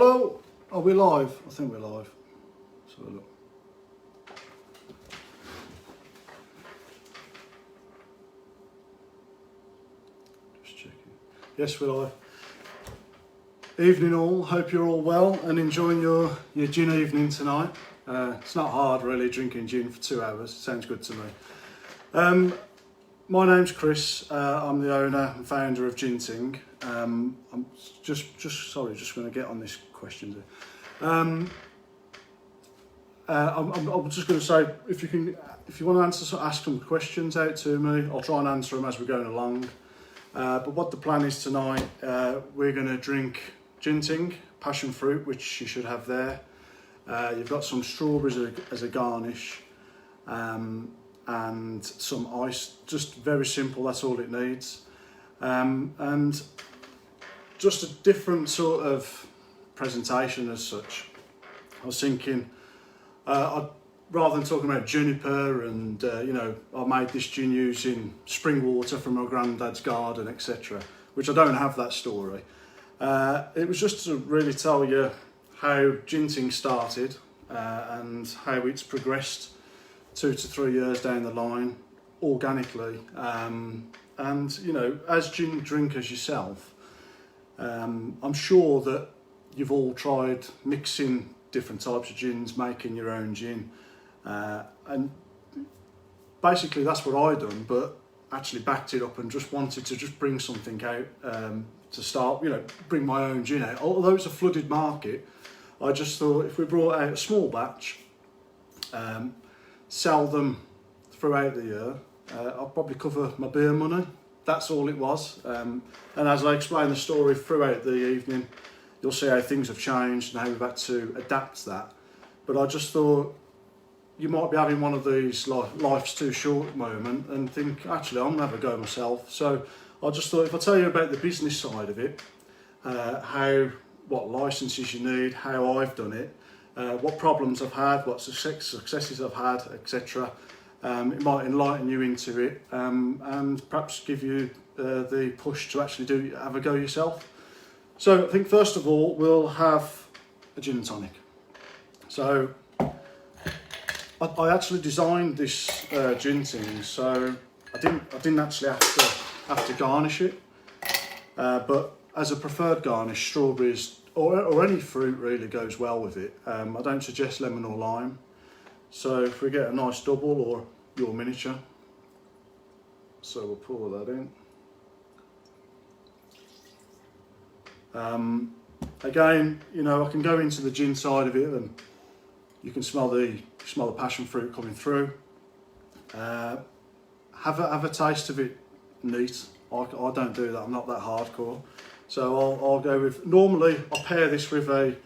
Hello, are we live? I think we're live. Let's have a look. Just checking. Yes, we're live. Evening all, hope you're all well and enjoying your gin evening tonight. It's not hard really drinking gin for 2 hours, sounds good to me. My name's Chris, I'm the owner and founder of GinTing. I'm just going to get on this question. I'm just going to say, if you want to ask some questions out to me, I'll try and answer them as we're going along. But what the plan is tonight, we're going to drink GinTing, passion fruit, which you should have there. You've got some strawberries as a garnish, and some ice, just very simple, that's all it needs. And just a different sort of presentation as such. I was thinking, rather than talking about juniper and, I made this gin using spring water from my granddad's garden, etc., which I don't have that story. It was just to really tell you how GinTing started and how it's progressed 2 to 3 years down the line organically. And, as gin drinkers yourself, I'm sure that you've all tried mixing different types of gins, making your own gin. And basically that's what I done, but actually backed it up and just wanted to just bring something out to start, bring my own gin out. Although it's a flooded market, I just thought if we brought out a small batch, sell them throughout the year, I'll probably cover my beer money. That's all it was. And as I explain the story throughout the evening, you'll see how things have changed and how we've had to adapt that. But I just thought you might be having one of these life's too short moment and think, actually, I'm going to have a go myself. So I just thought if I tell you about the business side of it, what licenses you need, how I've done it, what problems I've had, what successes I've had, etc. It might enlighten you into it and perhaps give you the push to actually have a go yourself. So I think first of all we'll have a gin and tonic. So I actually designed this GinTing, so I didn't actually have to garnish it, but as a preferred garnish, strawberries or any fruit really goes well with it. I don't suggest lemon or lime. So if we get a nice double or your miniature, so we'll pour that in. Again, I can go into the gin side of it and you can smell the passion fruit coming through. Have a taste of it neat. I don't do that, I'm not that hardcore. So I'll go with, normally I'll pair this with a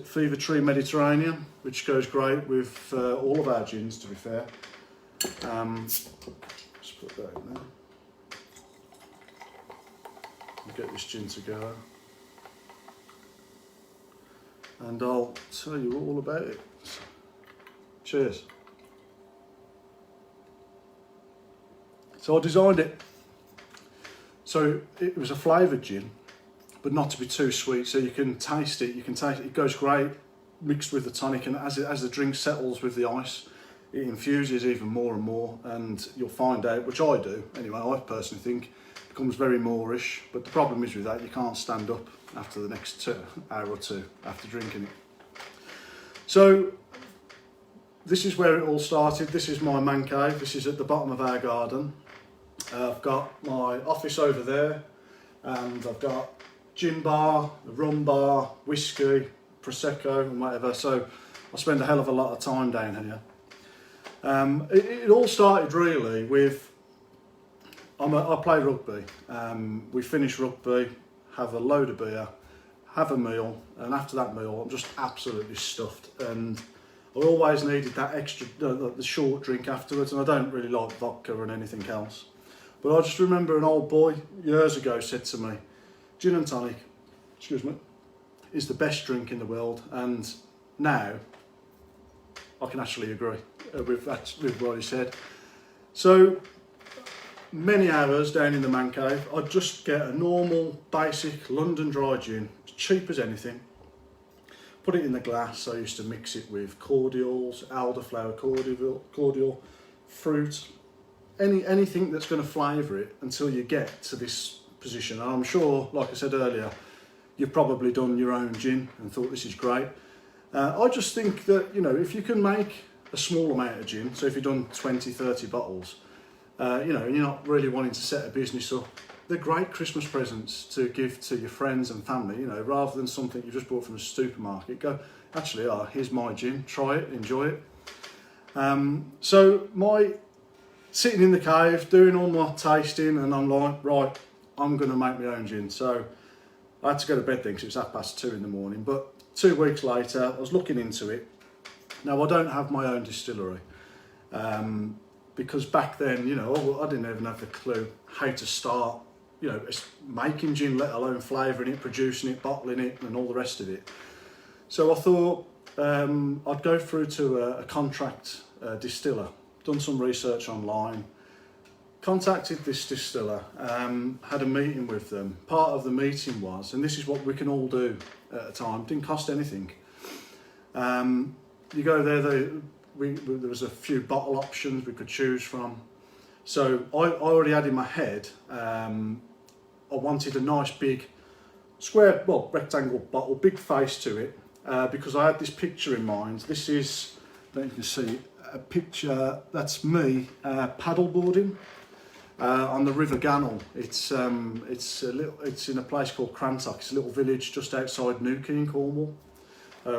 Fever Tree Mediterranean, which goes great with all of our gins, to be fair. Just put that in there. We'll get this gin to go. And I'll tell you all about it. Cheers. So I designed it. So it was a flavoured gin, but not to be too sweet, so you can taste it. It goes great mixed with the tonic, and as the drink settles with the ice, it infuses even more and more, and you'll find out, which I do anyway, I personally think it becomes very moreish. But the problem is with that, you can't stand up after the next hour or two after drinking it. So this is where it all started. This is my man cave. This is at the bottom of our garden. I've got my office over there, and I've got gin bar, a rum bar, whiskey, prosecco and whatever, so I spend a hell of a lot of time down here. It all started really with, I play rugby. We finish rugby, have a load of beer, have a meal, and after that meal I'm just absolutely stuffed, and I always needed that extra, the short drink afterwards, and I don't really like vodka and anything else. But I just remember an old boy years ago said to me, gin and tonic, is the best drink in the world, and now I can actually agree with what he said. So many hours down in the man cave, I'd just get a normal, basic London dry gin, cheap as anything. Put it in the glass. I used to mix it with cordials, elderflower cordial, fruit, anything that's going to flavour it until you get to this position. And I'm sure, like I said earlier, you've probably done your own gin and thought this is great. I just think that, you know, if you can make a small amount of gin, so if you've done 20, 30 bottles, you know, and you're not really wanting to set a business up, they're great Christmas presents to give to your friends and family, you know, rather than something you just bought from a supermarket. Go, actually, here's my gin, try it, enjoy it. So my sitting in the cave, doing all my tasting, and I'm like, right, I'm going to make my own gin. So I had to go to bed then because it was 2:30 in the morning. But 2 weeks later, I was looking into it. Now, I don't have my own distillery because back then, you know, I didn't even have the clue how to start, you know, making gin, let alone flavouring it, producing it, bottling it, and all the rest of it. So I thought I'd go through to a contract distiller, done some research online, contacted this distiller, had a meeting with them. Part of the meeting was, and this is what we can all do at a time, didn't cost anything. You go there, there was a few bottle options we could choose from. So I already had in my head, I wanted a nice big square, well, rectangle bottle, big face to it, because I had this picture in mind. This is, I don't know if you can see, a picture, that's me paddleboarding on the River Gannel. It's in a place called Crantock. It's a little village just outside Newquay in Cornwall.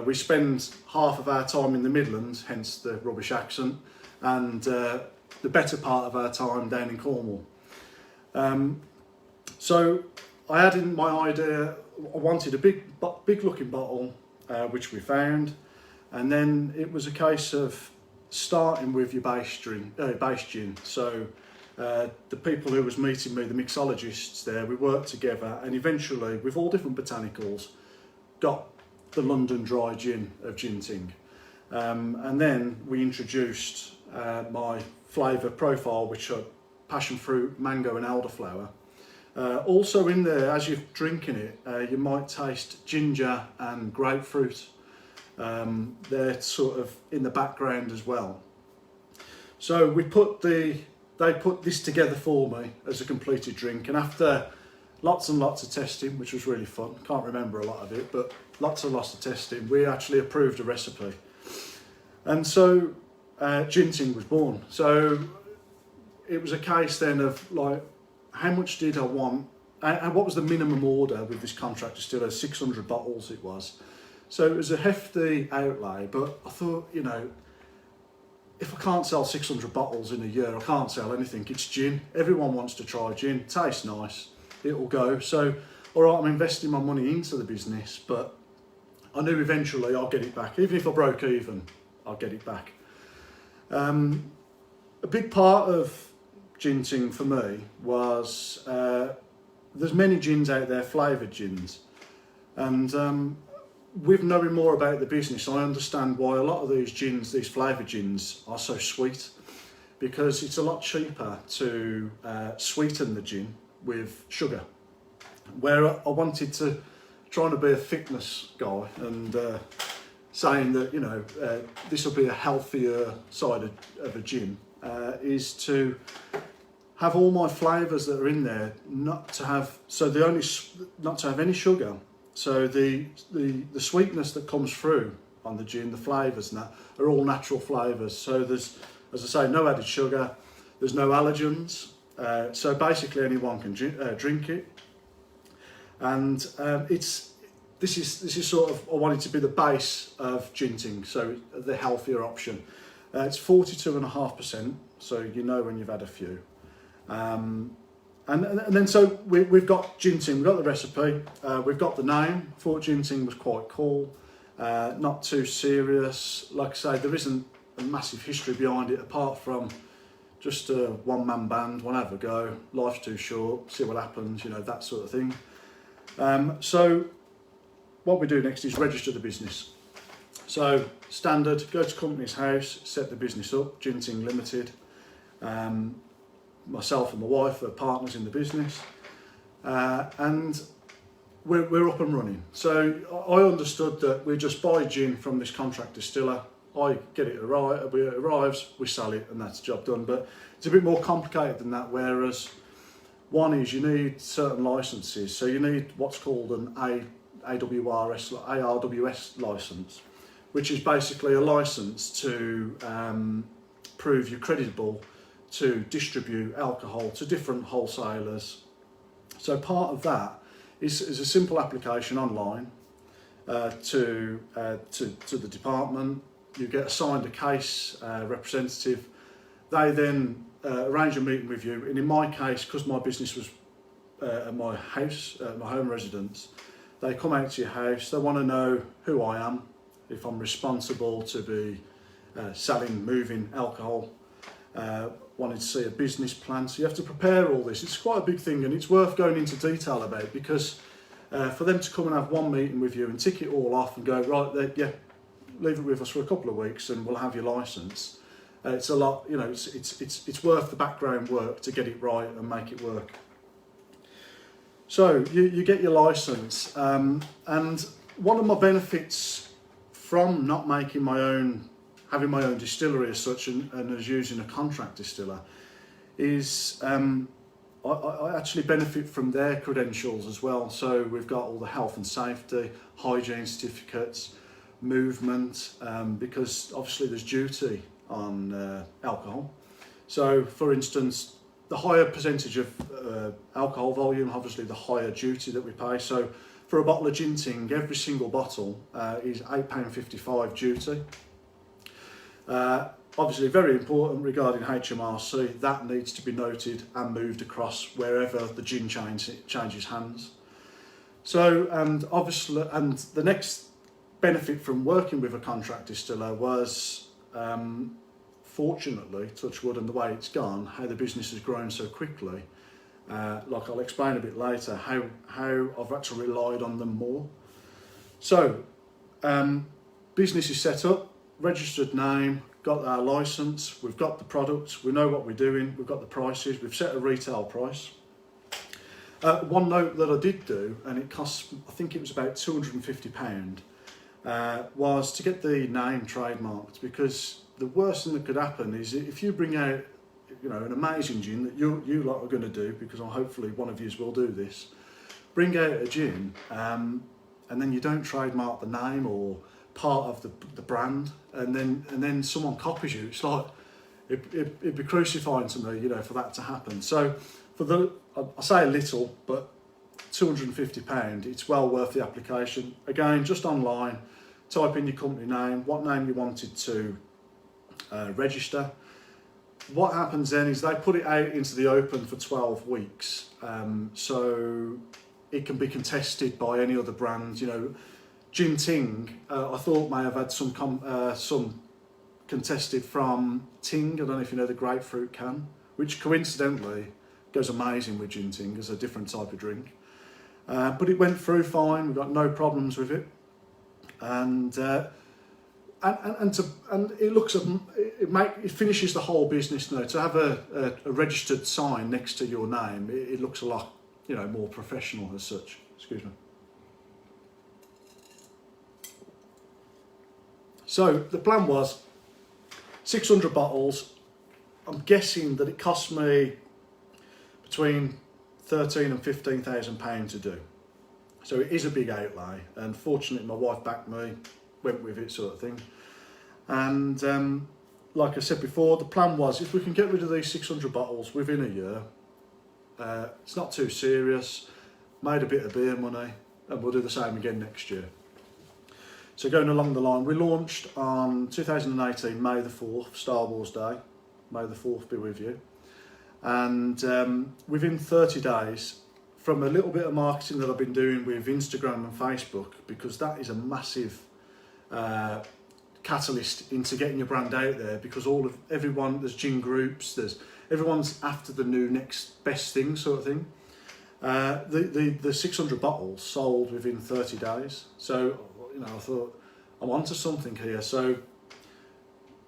We spend half of our time in the Midlands, hence the rubbish accent, and the better part of our time down in Cornwall. So I had in my idea, I wanted a big looking bottle, which we found, and then it was a case of starting with your base gin. So the people who was meeting me, the mixologists there, we worked together, and eventually, with all different botanicals, got the London dry gin of GinTing. And then we introduced my flavour profile, which are passion fruit, mango and elderflower. Also in there, as you're drinking it, you might taste ginger and grapefruit. They're sort of in the background as well. So they put this together for me as a completed drink, and after lots and lots of testing, which was really fun, can't remember a lot of it, but lots and lots of testing, we actually approved a recipe. And so GinTing was born. So it was a case then of like, how much did I want, and what was the minimum order with this contract distiller? 600 bottles it was. So it was a hefty outlay, but I thought, you know, if I can't sell 600 bottles in a year, I can't sell anything. It's gin. Everyone wants to try gin. Tastes nice. It'll go. So, all right, I'm investing my money into the business, but I knew eventually I'll get it back. Even if I broke even, I'll get it back. A big part of GinTing for me was there's many gins out there, flavoured gins, and with knowing more about the business, I understand why a lot of these gins, these flavoured gins, are so sweet, because it's a lot cheaper to sweeten the gin with sugar. Where I wanted to, trying to be a fitness guy and saying that, you know, this will be a healthier side of a gin, is to have all my flavours that are in there not to have any sugar. So the sweetness that comes through on the gin, the flavours and that, are all natural flavours. So there's, as I say, no added sugar, there's no allergens. So basically anyone can drink it. And this is sort of, I want it to be the base of GinTing, so the healthier option. It's 42.5%, so you know when you've had a few. And then so we've got GinTing, we've got the recipe, we've got the name. Thought GinTing was quite cool, not too serious. Like I say, there isn't a massive history behind it apart from just a one-man band, one have a go, life's too short, see what happens, you know, that sort of thing. So what we do next is register the business. So standard, go to company's house, set the business up, GinTing Limited. Myself and my wife are partners in the business, and we're up and running. So I understood that we just buy gin from this contract distiller. I get it arrives, we sell it, and that's the job done. But it's a bit more complicated than that. Whereas one is you need certain licenses. So you need what's called an ARWS license, which is basically a license to prove you're creditable to distribute alcohol to different wholesalers. So part of that is a simple application online to the department. You get assigned a case representative. They then arrange a meeting with you. And in my case, because my business was at my house, my home residence, they come out to your house. They want to know who I am, if I'm responsible to be selling, moving alcohol. Wanted to see a business plan. So you have to prepare all this. It's quite a big thing, and it's worth going into detail about, because for them to come and have one meeting with you and tick it all off and go, right, yeah, leave it with us for a couple of weeks and we'll have your license. It's a lot, you know, it's worth the background work to get it right and make it work. So you get your license, and one of my benefits from not making my own, having my own distillery as such, and as using a contract distiller, is I actually benefit from their credentials as well. So we've got all the health and safety, hygiene certificates, movement, because obviously there's duty on alcohol. So for instance, the higher percentage of alcohol volume, obviously the higher duty that we pay. So for a bottle of GinTing, every single bottle is £8.55 duty. Obviously very important regarding HMRC, that needs to be noted and moved across wherever the gin changes hands. So, and obviously, and the next benefit from working with a contract distiller was, fortunately, touch wood, and the way it's gone, how the business has grown so quickly. Like I'll explain a bit later, how I've actually relied on them more. So, business is set up, registered name, got our license, we've got the products, we know what we're doing, we've got the prices, we've set a retail price. One note that I did do, and it cost, I think it was about £250, was to get the name trademarked, because the worst thing that could happen is if you bring out, you know, an amazing gin that you lot are going to do, because hopefully one of you will do this, bring out a gin, and then you don't trademark the name or part of the brand, and then someone copies you. It's like it'd be crucifying to me, you know, for that to happen. So for the, I say a little, but £250, it's well worth the application. Again, just online, type in your company name, what name you wanted to register. What happens then is they put it out into the open for 12 weeks, so it can be contested by any other brand. You know, GinTing, I thought may have had some contested from Ting. I don't know if you know the grapefruit can, which coincidentally goes amazing with GinTing as a different type of drink. But it went through fine. We've got no problems with it, and it looks it finishes the whole business now. To have a registered sign next to your name, it looks a lot, you know, more professional as such. Excuse me. So the plan was 600 bottles. I'm guessing that it cost me between £13,000 and £15,000 to do. So it is a big outlay, and fortunately my wife backed me, went with it, sort of thing. And like I said before, the plan was if we can get rid of these 600 bottles within a year, it's not too serious, made a bit of beer money, and we'll do the same again next year. So going along the line, we launched on 2018, May the 4th, Star Wars Day. May the 4th be with you. And within 30 days, from a little bit of marketing that I've been doing with Instagram and Facebook, because that is a massive catalyst into getting your brand out there, because everyone, there's gin groups, everyone's after the new next best thing sort of thing. The 600 bottles sold within 30 days. So, you know, I thought, I'm onto something here. So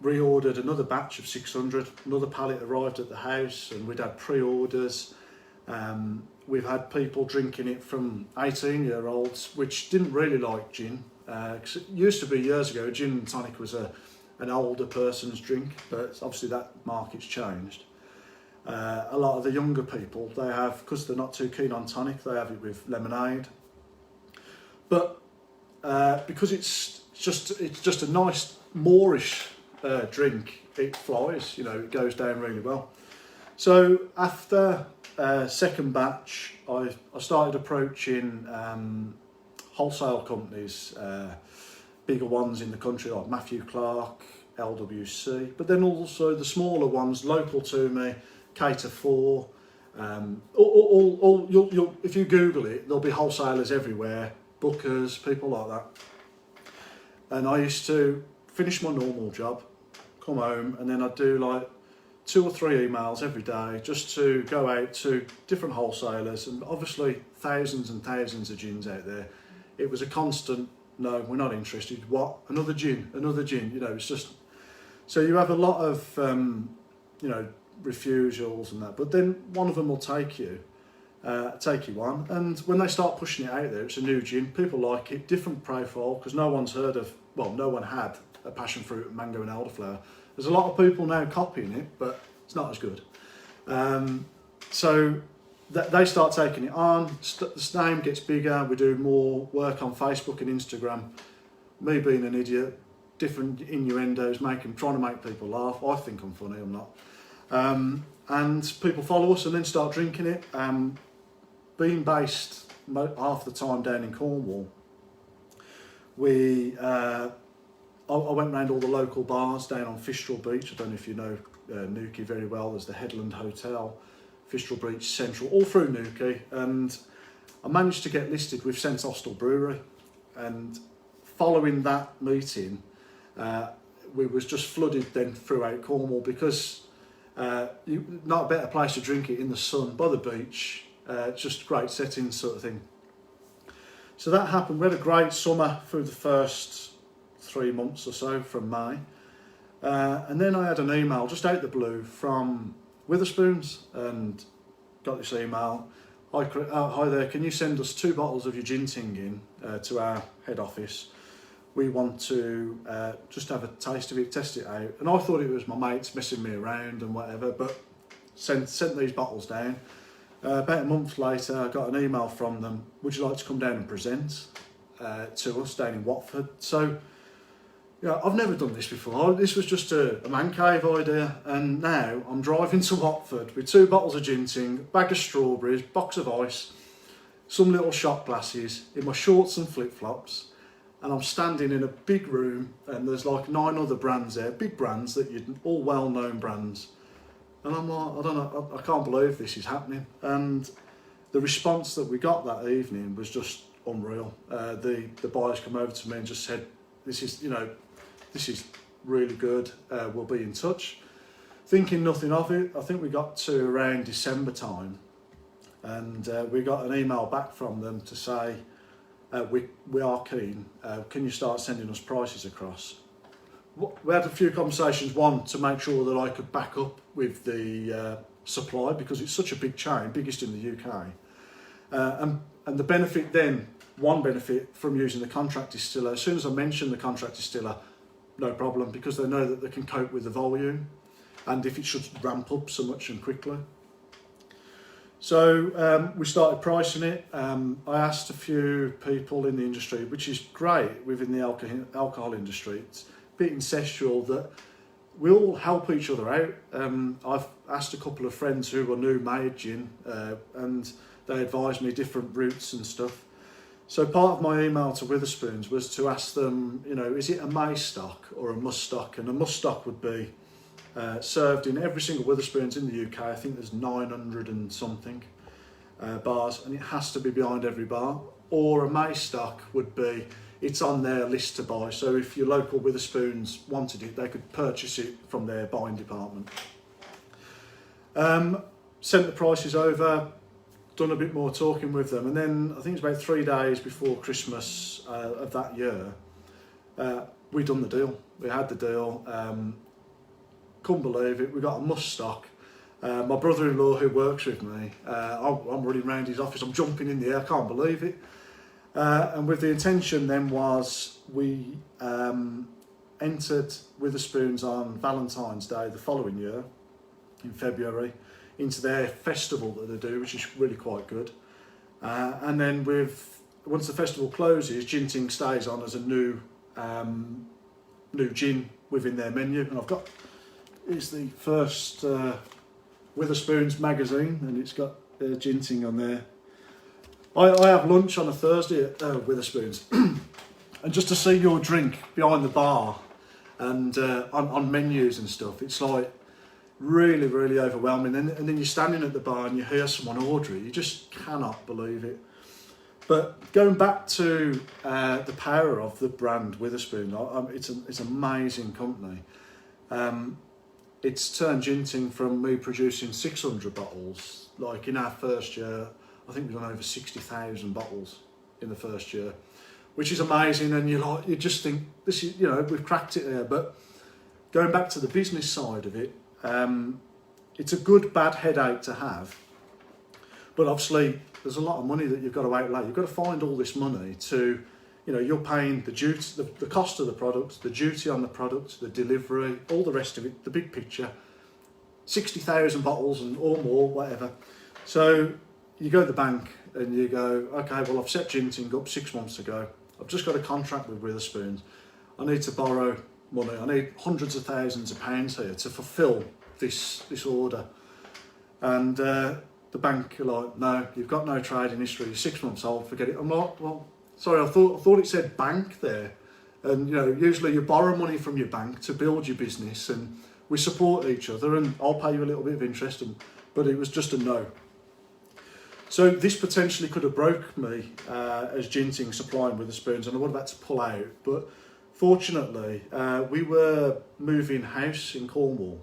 reordered another batch of 600, another pallet arrived at the house, and we'd had pre-orders. we've had people drinking it from 18-year-olds, which didn't really like gin. 'Cause it used to be years ago, gin and tonic was an older person's drink, but obviously that market's changed. A lot of the younger people, they have, because they're not too keen on tonic, they have it with lemonade. But because it's just a nice moorish drink, it flies. It goes down really well. So after second batch, I started approaching wholesale companies, bigger ones in the country like Matthew Clark, LWC, but then also the smaller ones local to me, Cater 4. If you Google it, there'll be wholesalers everywhere, bookers, people like that. And I used to finish my normal job, come home, and then I'd do like 2 or 3 emails every day just to go out to different wholesalers, and obviously thousands and thousands of gins out there. It was a constant, no, we're not interested. What? Another gin, another gin. It's just, so you have a lot of, refusals and that, but then one of them will take you on, and when they start pushing it out there, it's a new gin, people like it, different profile, because no one had a passion fruit, mango and elderflower. There's a lot of people now copying it, but it's not as good. So they start taking it on, the name gets bigger, we do more work on Facebook and Instagram. Me being an idiot, different innuendos, trying to make people laugh. I think I'm funny, I'm not. And people follow us and then start drinking it. Being based half the time down in Cornwall, I went round all the local bars down on Fistral Beach. I don't know if you know Newquay very well. There's the Headland Hotel, Fistral Beach Central, all through Newquay. And I managed to get listed with St Austell Brewery. And following that meeting, we was just flooded then throughout Cornwall, because not a better place to drink it in the sun, by the beach. Just great setting sort of thing. So that happened. We had a great summer through the first 3 months or so from May, and then I had an email just out the blue from Witherspoons, and got this email: hi there, can you send us 2 bottles of your GinTing Gin to our head office? We want to just have a taste of it, test it out. And I thought it was my mates messing me around and whatever, but sent these bottles down. About a month later, I got an email from them: would you like to come down and present to us down in Watford? So, I've never done this before. This was just a man cave idea, and now I'm driving to Watford with 2 bottles of GinTing, bag of strawberries, box of ice, some little shot glasses, in my shorts and flip-flops, and I'm standing in a big room, and there's like 9 other brands there, big brands that all well-known brands. And I'm like, I don't know, I can't believe this is happening. And the response that we got that evening was just unreal. The buyers come over to me and just said, this is really good, we'll be in touch. Thinking nothing of it, I think we got to around December time, and we got an email back from them to say, we are keen, can you start sending us prices across? We had a few conversations, one to make sure that I could back up with the supply, because it's such a big chain, biggest in the UK. And the benefit then, one benefit from using the contract distiller, as soon as I mention the contract distiller, no problem, because they know that they can cope with the volume, and if it should ramp up so much and quickly. So we started pricing it. I asked a few people in the industry, which is great within the alcohol industry. It's a bit incestual that we all help each other out. I've asked a couple of friends who are new made gin, and they advised me different routes and stuff. So part of my email to Witherspoons was to ask them, is it a May stock or a must stock? And a must stock would be served in every single Witherspoons in the UK. I think there's 900 and something bars, and it has to be behind every bar. Or a May stock would be, it's on their list to buy. So if your local Witherspoons wanted it, they could purchase it from their buying department. Sent the prices over, done a bit more talking with them, and then I think it's about 3 days before Christmas of that year, we done the deal. We had the deal. Couldn't believe it. We got a must stock, My brother-in-law who works with me, I'm running around his office, I'm jumping in the air, I can't believe it. And with the intention then was we entered Witherspoons on Valentine's Day the following year, in February, into their festival that they do, which is really quite good. And then once the festival closes, GinTing stays on as a new gin within their menu. And it's the first Witherspoons magazine, and it's got GinTing on there. I have lunch on a Thursday at Witherspoons, and just to see your drink behind the bar and on menus and stuff, it's like really, really overwhelming. And then you're standing at the bar and you hear someone order it, you just cannot believe it. But going back to the power of the brand Witherspoon, it's an amazing company. It's turned GinTing from me producing 600 bottles, like in our first year, I think we've done over 60,000 bottles in the first year, which is amazing. And you just think, this is, we've cracked it there. But going back to the business side of it, it's a good, bad headache to have. But obviously, there's a lot of money that you've got to outlay. You've got to find all this money to, you're paying the duty, the cost of the product, the duty on the product, the delivery, all the rest of it, the big picture, 60,000 bottles or more, whatever. So you go to the bank and you go, okay, well, I've set GinTing up 6 months ago. I've just got a contract with Witherspoons. I need to borrow money. I need hundreds of thousands of pounds here to fulfil this order. And the bank are like, no, you've got no trading history. You're 6 months old. Forget it. I'm like, well, sorry, I thought it said bank there. And usually you borrow money from your bank to build your business, and we support each other, and I'll pay you a little bit of interest. But it was just a no. So this potentially could have broke me as GinTing supplying Witherspoons, and I would have had to pull out. But fortunately, we were moving house in Cornwall,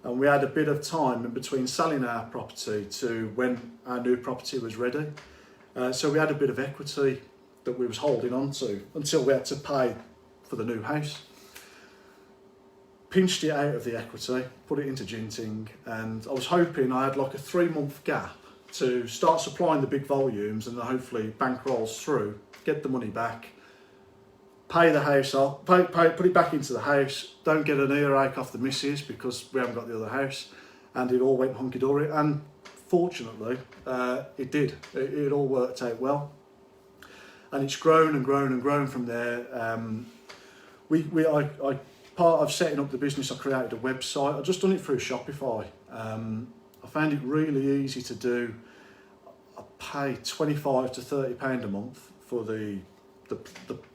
and we had a bit of time in between selling our property to when our new property was ready. So we had a bit of equity that we was holding on to until we had to pay for the new house. Pinched it out of the equity, put it into GinTing, and I was hoping I had like a 3-month gap to start supplying the big volumes, and then hopefully bank rolls through, get the money back, pay the house off, put it back into the house, don't get an earache off the missus because we haven't got the other house, and it all went hunky-dory. And fortunately, it did. It all worked out well, and it's grown and grown and grown from there. Part of setting up the business, I created a website. I've just done it through Shopify. I found it really easy to do. I pay £25 to £30 a month for the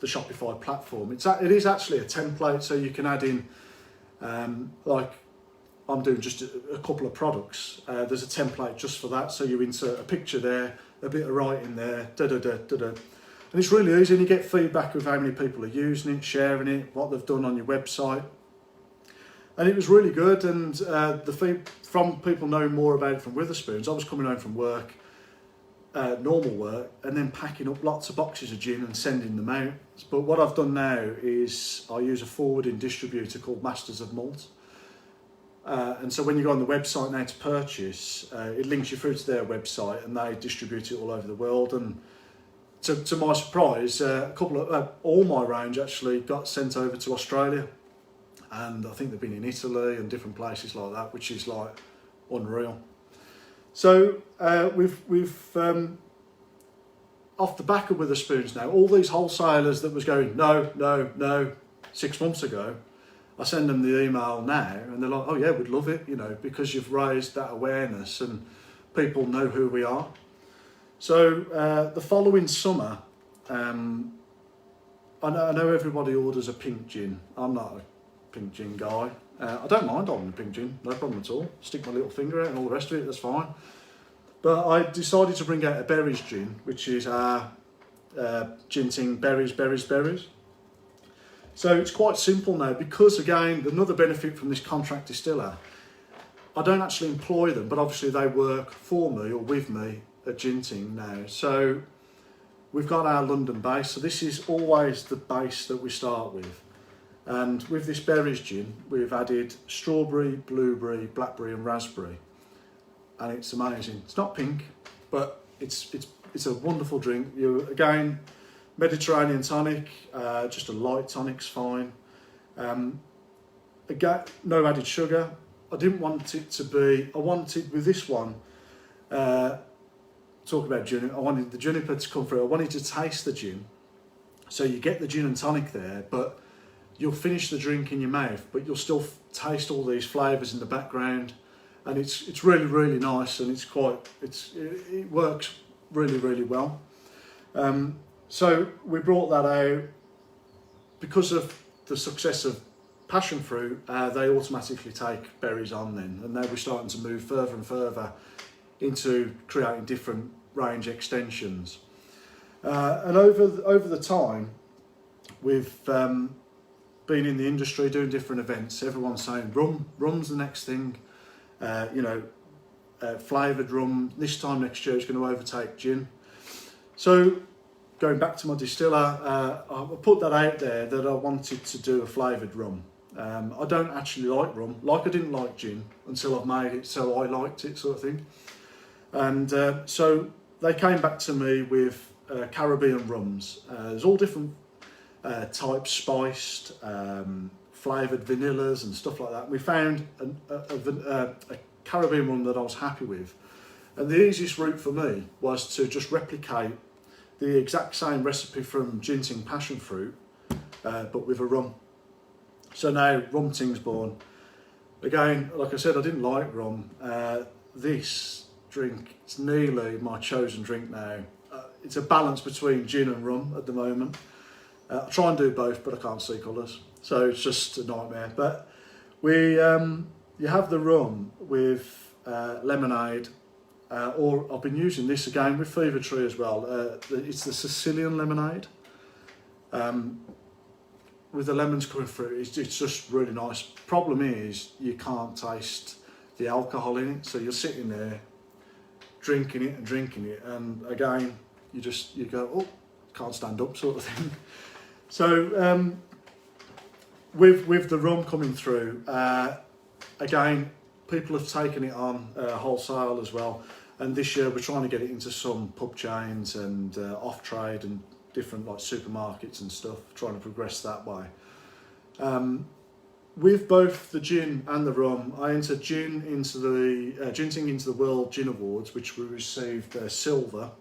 Shopify platform. It is actually a template, so you can add in, like I'm doing just a couple of products. There's a template just for that, so you insert a picture there, a bit of writing there, and it's really easy, and you get feedback of how many people are using it, sharing it, what they've done on your website. And it was really good, and the feed from people knowing more about it from Witherspoons, I was coming home from work, normal work, and then packing up lots of boxes of gin and sending them out. But what I've done now is I use a forwarding distributor called Masters of Malt. And so when you go on the website now to purchase, it links you through to their website, and they distribute it all over the world. And to my surprise, all my range actually got sent over to Australia. And I think they've been in Italy and different places like that, which is like unreal. So we've off the back of Witherspoons now, all these wholesalers that was going no 6 months ago, I send them the email now, and they're like, oh yeah, we'd love it, because you've raised that awareness and people know who we are. So the following summer, I know everybody orders a pink gin. I'm not a pink gin guy. I don't mind ordering a pink gin, no problem at all. Stick my little finger out and all the rest of it, that's fine. But I decided to bring out a berries gin, which is our GinTing berries. So it's quite simple now, because again, another benefit from this contract distiller, I don't actually employ them, but obviously they work for me or with me at GinTing now. So we've got our London base, so this is always the base that we start with. And with this berries gin, we've added strawberry, blueberry, blackberry and raspberry. and it's amazing. It's not pink, but it's a wonderful drink. Again, Mediterranean tonic, just a light tonic's fine. Again, no added sugar. I didn't want it to be. I wanted with this one. Talk about gin. I wanted the juniper to come through. I wanted to taste the gin. So you get the gin and tonic there, but you'll finish the drink in your mouth, but you'll still taste all these flavours in the background, and it's really, really nice, and it works really, really well. So we brought that out because of the success of passion fruit. They automatically take berries on then, and now we're starting to move further and further into creating different range extensions. And over the time, we've been in the industry doing different events. Everyone's saying rum's the next thing, flavoured rum. This time next year is going to overtake gin. So going back to my distiller, I put that out there that I wanted to do a flavoured rum. I don't actually like rum, like I didn't like gin until I've made it, so I liked it, sort of thing. And so they came back to me with Caribbean rums. There's all different types, spiced, flavoured vanillas and stuff like that. We found a Caribbean rum that I was happy with. And the easiest route for me was to just replicate the exact same recipe from GinTing passion fruit, but with a rum. So now RumTing's born. Again, like I said, I didn't like rum. This drink, it's nearly my chosen drink now. It's a balance between gin and rum at the moment. I try and do both, but I can't see colours, so it's just a nightmare. But you have the rum with lemonade, or I've been using this again with Fever Tree as well. It's the Sicilian lemonade. With the lemons coming through, it's just really nice. Problem is, you can't taste the alcohol in it, so you're sitting there drinking it, and again, you go, oh, can't stand up, sort of thing. So with the rum coming through, again, people have taken it on wholesale as well, and this year we're trying to get it into some pub chains and off trade and different like supermarkets and stuff, trying to progress that way. With both the gin and the rum, I entered gin into the GinTing into the World Gin Awards, which we received silver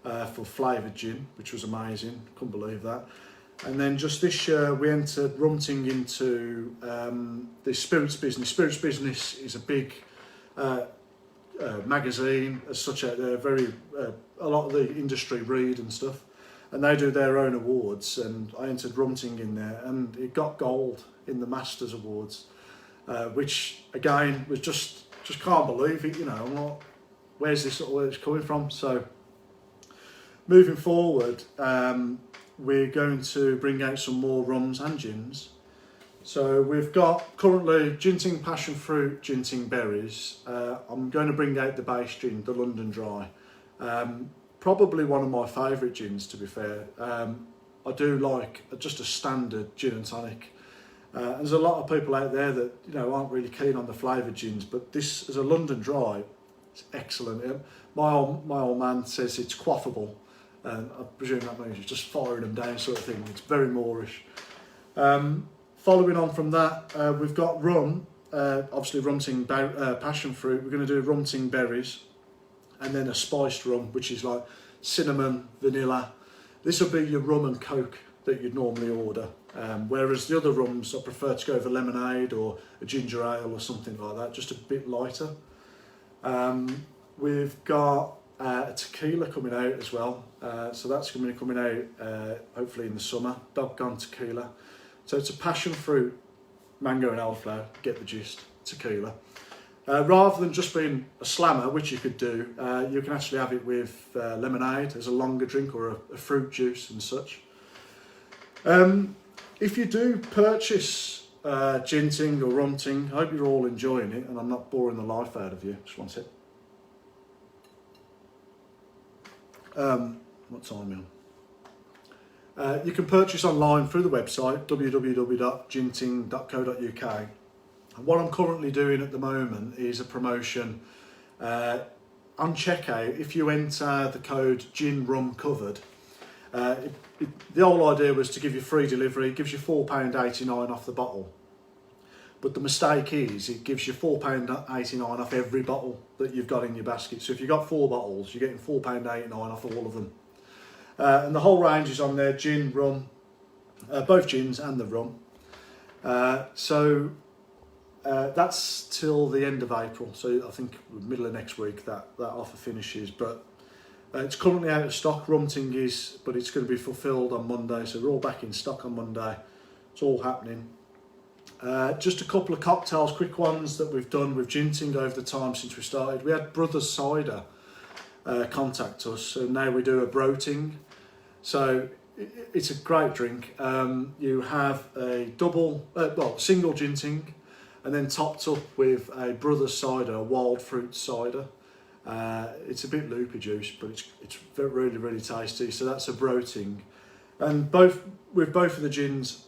for flavoured gin, which was amazing. Couldn't believe that. And then just this year, we entered RumTing into the Spirits Business. Spirits Business is a big magazine as such out there. A lot of the industry read and stuff, and they do their own awards. And I entered RumTing in there, and it got gold in the Masters Awards, which again was just can't believe it. I'm like, where's this coming from? So moving forward, we're going to bring out some more rums and gins. So we've got currently GinTing passion fruit, GinTing berries. I'm going to bring out the base gin, the London Dry. Probably one of my favourite gins, to be fair. I do like just a standard gin and tonic. There's a lot of people out there that aren't really keen on the flavoured gins, but this as a London Dry, it's excellent. My old man says it's quaffable, and I presume that means you're just firing them down, sort of thing. It's very Moorish. Following on from that, we've got rum. Obviously, RumTing passion fruit. We're going to do RumTing berries, and then a spiced rum, which is like cinnamon, vanilla. This will be your rum and coke that you'd normally order. Whereas the other rums, I prefer to go for lemonade or a ginger ale or something like that, just a bit lighter. We've got a tequila coming out as well, so that's going to be coming out hopefully in the summer. Doggone tequila. So it's a passion fruit, mango and elderflower, get the gist, tequila. Rather than just being a slammer, which you could do, you can actually have it with lemonade as a longer drink or a fruit juice and such. If you do purchase GinTing or RumTing, I hope you're all enjoying it and I'm not boring the life out of you. Just one sec. What time are you on? You can purchase online through the website www.ginting.co.uk. What I'm currently doing at the moment is a promotion On checkout, if you enter the code Gin Rum Covered, the whole idea was to give you free delivery. It gives you £4.89 off the bottle. But the mistake is it gives you £4.89 off every bottle that you've got in your basket. So if you've got 4 bottles, you're getting £4.89 off all of them. And the whole range is on there, gin, rum, both gins and the rum. That's till the end of April. So I think middle of next week that offer finishes. But it's currently out of stock, Rumting is, but it's going to be fulfilled on Monday. So we're all back in stock on Monday. It's all happening. Just a couple of cocktails, quick ones that we've done with GinTing over the time since we started. We had Brothers Cider contact us, and now we do a broating. So it's a great drink. You have a single GinTing, and then topped up with a Brothers Cider, a wild fruit cider. It's a bit loopy juice, but it's really, really tasty. So that's a broating. And with both of the gins,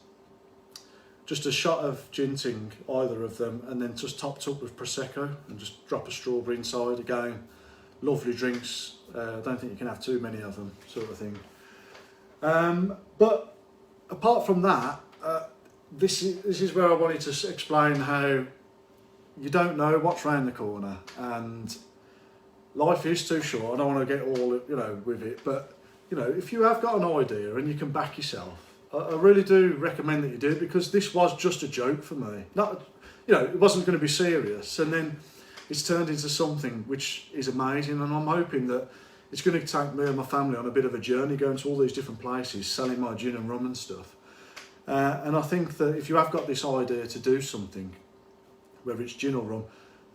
just a shot of GinTing, either of them, and then just topped up with Prosecco and just drop a strawberry inside. Again, lovely drinks. I don't think you can have too many of them, sort of thing. But apart from that, this is where I wanted to explain how you don't know what's round the corner, and life is too short. I don't want to get all with it, but if you have got an idea and you can back yourself, I really do recommend that you do it, because this was just a joke for me. It wasn't going to be serious, and then it's turned into something which is amazing, and I'm hoping that it's going to take me and my family on a bit of a journey, going to all these different places, selling my gin and rum and stuff. And I think that if you have got this idea to do something, whether it's gin or rum,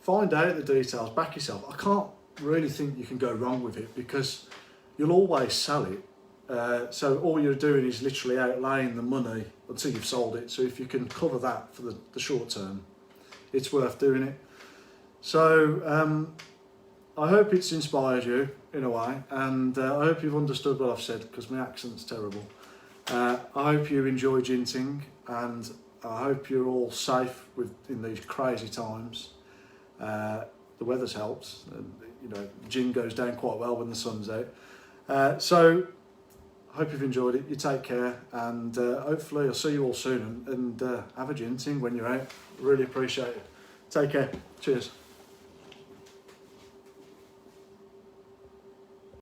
find out the details, back yourself. I can't really think you can go wrong with it, because you'll always sell it. So all you're doing is literally outlaying the money until you've sold it. So if you can cover that for the short term, it's worth doing it. So I hope it's inspired you in a way, and I hope you've understood what I've said, because my accent's terrible. I hope you enjoy GinTing, and I hope you're all safe in these crazy times. The weather's helped, and gin goes down quite well when the sun's out. So I hope you've enjoyed it. You take care, and hopefully I'll see you all soon, and have a GinTing when you're out. Really appreciate it. Take care. Cheers.